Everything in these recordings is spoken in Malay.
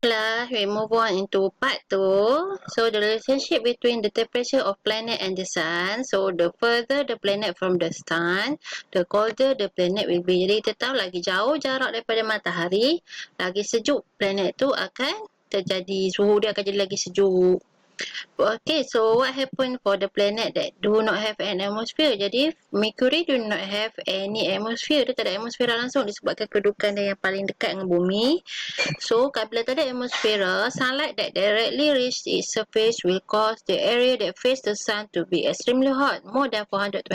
Class, we move on into part 2. So the relationship between the temperature of planet and the sun. So the further the planet from the sun, the colder the planet will be. Jadi kita tahu lagi jauh jarak daripada matahari, lagi sejuk planet tu akan terjadi. Suhu dia akan jadi lagi sejuk. Okay, so what happened for the planet that do not have an atmosphere? Jadi Mercury do not have any atmosphere. Dia tak ada atmosfera langsung disebabkan kedudukan dia yang paling dekat dengan bumi. So, bila tak ada atmosfera, sunlight that directly reach its surface will cause the area that face the sun to be extremely hot, more than 427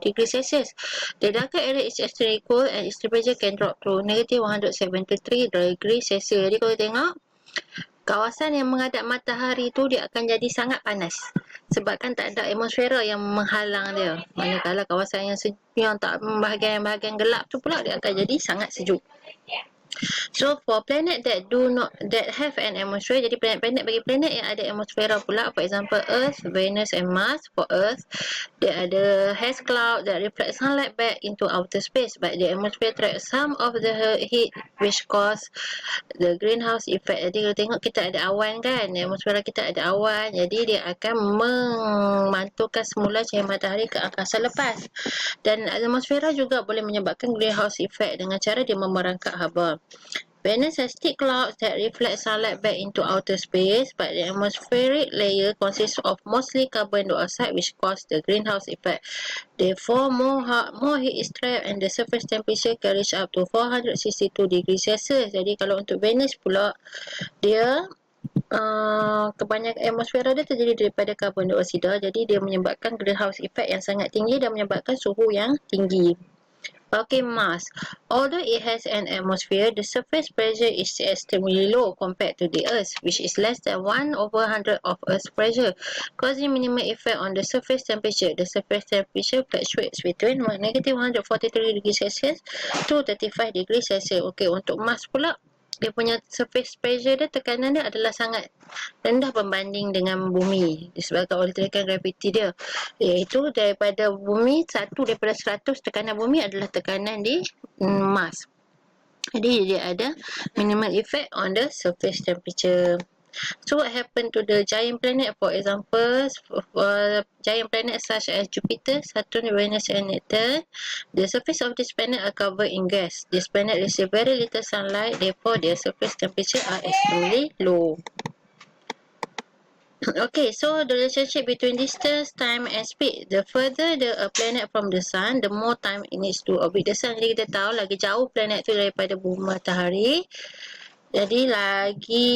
degrees Celsius. The darker area is extremely cold and its temperature can drop to negative 173 degrees Celsius. Jadi kalau tengok, kawasan yang menghadap matahari tu dia akan jadi sangat panas sebabkan tak ada atmosfera yang menghalang dia. Manakala kawasan yang tak bahagian gelap tu pula dia akan jadi sangat sejuk. So for planet that have an atmosphere, jadi planet-planet bagi planet yang ada atmosfera pula, for example Earth, Venus and Mars. For Earth, dia ada haze cloud that reflect sunlight back into outer space, but the atmosphere traps some of the heat which cause the greenhouse effect. Jadi kalau tengok kita ada awan kan, atmosfera kita ada awan, jadi dia akan memantulkan semula cahaya matahari ke angkasa lepas. Dan atmosfera juga boleh menyebabkan greenhouse effect dengan cara dia memerangkap haba. Venus has thick clouds that reflect sunlight back into outer space, but the atmospheric layer consists of mostly carbon dioxide which cause the greenhouse effect. Therefore, more heat is trapped and the surface temperature can reach up to 462 degrees Celsius. Jadi kalau untuk Venus pula, dia kebanyakan atmosfera dia terjadi daripada karbon dioksida, jadi dia menyebabkan greenhouse effect yang sangat tinggi dan menyebabkan suhu yang tinggi. Okay, Mars. Although it has an atmosphere, the surface pressure is extremely low compared to the Earth, which is less than 1/100 of Earth's pressure, causing minimal effect on the surface temperature. The surface temperature fluctuates between negative 143 degrees Celsius to 35 degrees Celsius. Okay, untuk Mars pula, dia punya surface pressure dia, tekanan dia adalah sangat rendah berbanding dengan bumi disebabkan oleh tekanan graviti dia, iaitu daripada bumi, 1 daripada 100 tekanan bumi adalah tekanan di Mars. Jadi dia ada minimal effect on the surface temperature. So what happened to the giant planet? For example, giant planets such as Jupiter, Saturn, Venus and Neptune, the surface of this planet are covered in gas. This planet receive very little sunlight, therefore their surface temperature are extremely low. Okay, so the relationship between distance, time and speed. The further the planet from the sun, the more time it needs to orbit the sun. Jadi kita tahu lagi jauh planet tu daripada bumi matahari, jadi lagi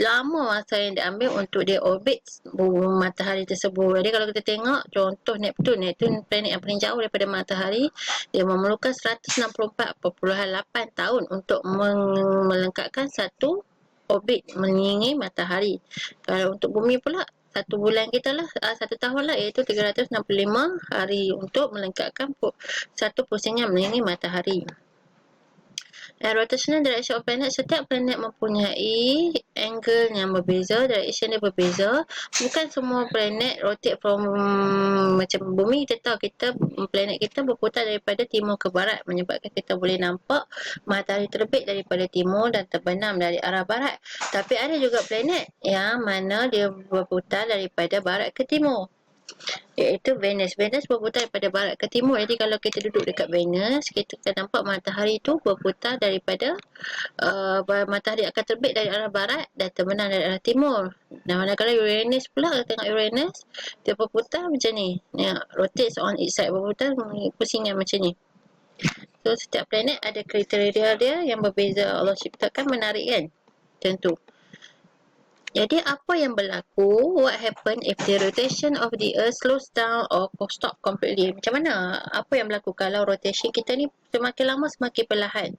lama masa yang diambil untuk dia orbit bumi matahari tersebut. Jadi kalau kita tengok contoh Neptune planet yang paling jauh daripada matahari, dia memerlukan 164.8 tahun untuk melengkapkan satu orbit mengelilingi matahari. Kalau untuk bumi pula, 1 bulan kita lah, 1 tahun lah, iaitu 365 hari untuk melengkapkan satu pusingan mengelilingi matahari. Dan rotational direction of planet, setiap planet mempunyai angle yang berbeza, direction dia berbeza. Bukan semua planet rotate from macam bumi. Kita tahu planet kita berputar daripada timur ke barat, menyebabkan kita boleh nampak matahari terbit daripada timur dan terbenam dari arah barat. Tapi ada juga planet yang mana dia berputar daripada barat ke timur, iaitu Venus. Venus berputar daripada barat ke timur. Jadi kalau kita duduk dekat Venus, kita akan nampak matahari tu berputar daripada matahari akan terbit dari arah barat dan terbenam dari arah timur. Dan manakala Uranus pula, tengok Uranus, dia berputar macam ni, rotates on its side, berputar pusingan macam ni. So setiap planet ada kriteria dia yang berbeza. Allah ciptakan menarik kan, tentu. Jadi apa yang berlaku? What happen if the rotation of the earth slows down or stop completely? Macam mana? Apa yang berlaku kalau rotation kita ni semakin lama semakin perlahan?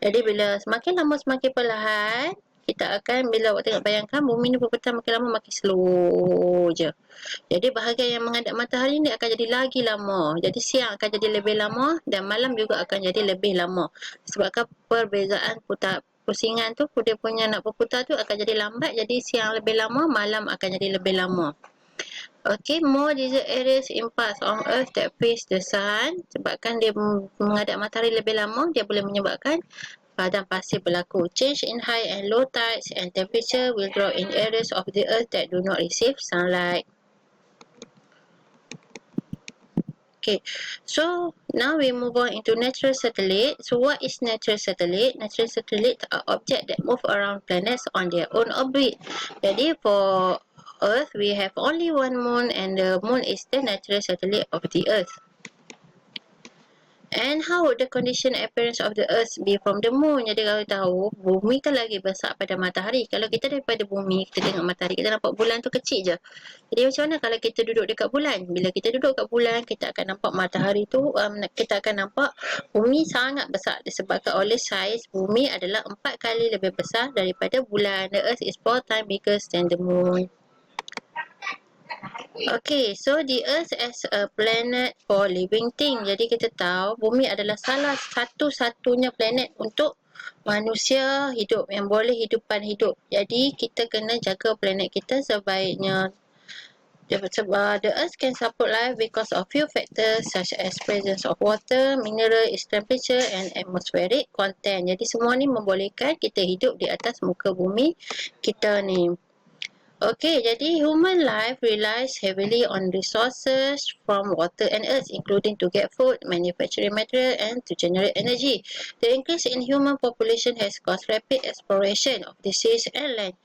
Jadi bila semakin lama semakin perlahan, kita akan, bila awak tengok bayangkan bumi ni berputar makin lama makin slow je. Jadi bahagian yang menghadap matahari ni akan jadi lagi lama. Jadi siang akan jadi lebih lama dan malam juga akan jadi lebih lama. Sebabkan perbezaan pusingan tu, dia punya nak berputar tu akan jadi lambat. Jadi siang lebih lama, malam akan jadi lebih lama. Okay, more desert areas in parts on earth that face the sun. Sebabkan dia menghadap matahari lebih lama, dia boleh menyebabkan padang pasir berlaku. Change in high and low tides and temperature will drop in areas of the earth that do not receive sunlight. Okay, so now we move on into natural satellite. So what is natural satellite? Natural satellite are objects that move around planets on their own orbit. Jadi for Earth, we have only one moon, and the moon is the natural satellite of the Earth. And how would the condition appearance of the earth be from the moon? Jadi kalau tahu, bumi kan lagi besar pada matahari. Kalau kita daripada bumi, kita tengok matahari, kita nampak bulan tu kecil je. Jadi macam mana kalau kita duduk dekat bulan? Bila kita duduk kat bulan, kita akan nampak matahari tu, kita akan nampak bumi sangat besar. Disebabkan oleh saiz bumi adalah 4 kali lebih besar daripada bulan. The earth is 4 times bigger than the moon. Okay, so the earth as a planet for living thing. Jadi kita tahu bumi adalah salah satu-satunya planet untuk manusia hidup, yang boleh hidupan hidup. Jadi kita kena jaga planet kita sebaiknya. Sebab the earth can support life because of few factors such as presence of water, mineral, its temperature and atmospheric content. Jadi semua ni membolehkan kita hidup di atas muka bumi kita ni. Okay, jadi human life relies heavily on resources from water and earth, including to get food, manufacturing material and to generate energy. The increase in human population has caused rapid exploration of the seas and land.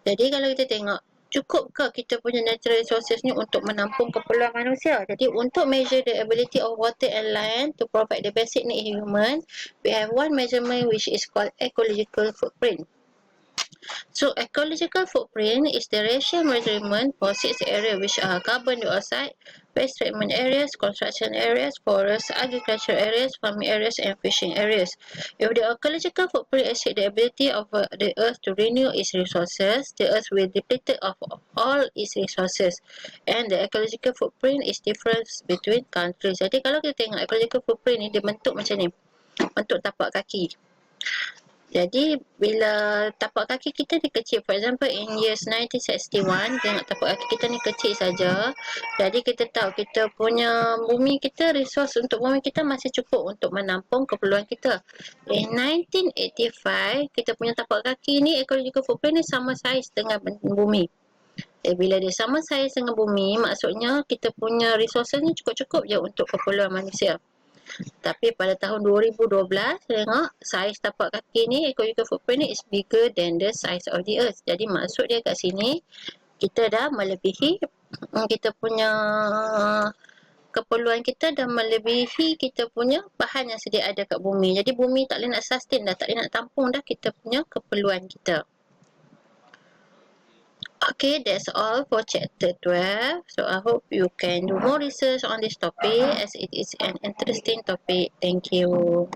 Jadi kalau kita tengok, cukup ke kita punya natural resources ni untuk menampung keperluan manusia? Jadi untuk measure the ability of water and land to provide the basic need human, we have one measurement which is called ecological footprint. So ecological footprint is the ratio measurement for 6 areas which are carbon dioxide, waste treatment areas, construction areas, forests, agricultural areas, farming areas and fishing areas. If the ecological footprint exceeds the ability of the earth to renew its resources, the earth will deplete of all its resources. And the ecological footprint is different between countries. Jadi kalau kita tengok ecological footprint ni, dia bentuk macam ni. Bentuk tapak kaki. Jadi bila tapak kaki kita ni kecil, for example in years 1961, tengok tapak kaki kita ni kecil saja. Jadi kita tahu kita punya bumi kita, resource untuk bumi kita masih cukup untuk menampung keperluan kita. In 1985, kita punya tapak kaki ni, ecological footprint ni sama saiz dengan bumi. Bila dia sama saiz dengan bumi, maksudnya kita punya resources ni cukup-cukup je untuk keperluan manusia. Tapi pada tahun 2012, tengok saiz tapak kaki ni, ecological footprint ni is bigger than the size of the earth. Jadi maksud dia kat sini, kita dah melebihi kita punya keperluan kita, dan melebihi kita punya bahan yang sedia ada kat bumi. Jadi bumi tak boleh nak sustain dah, tak boleh nak tampung dah kita punya keperluan kita. Okay, that's all for chapter 12. So I hope you can do more research on this topic as it is an interesting topic. Thank you.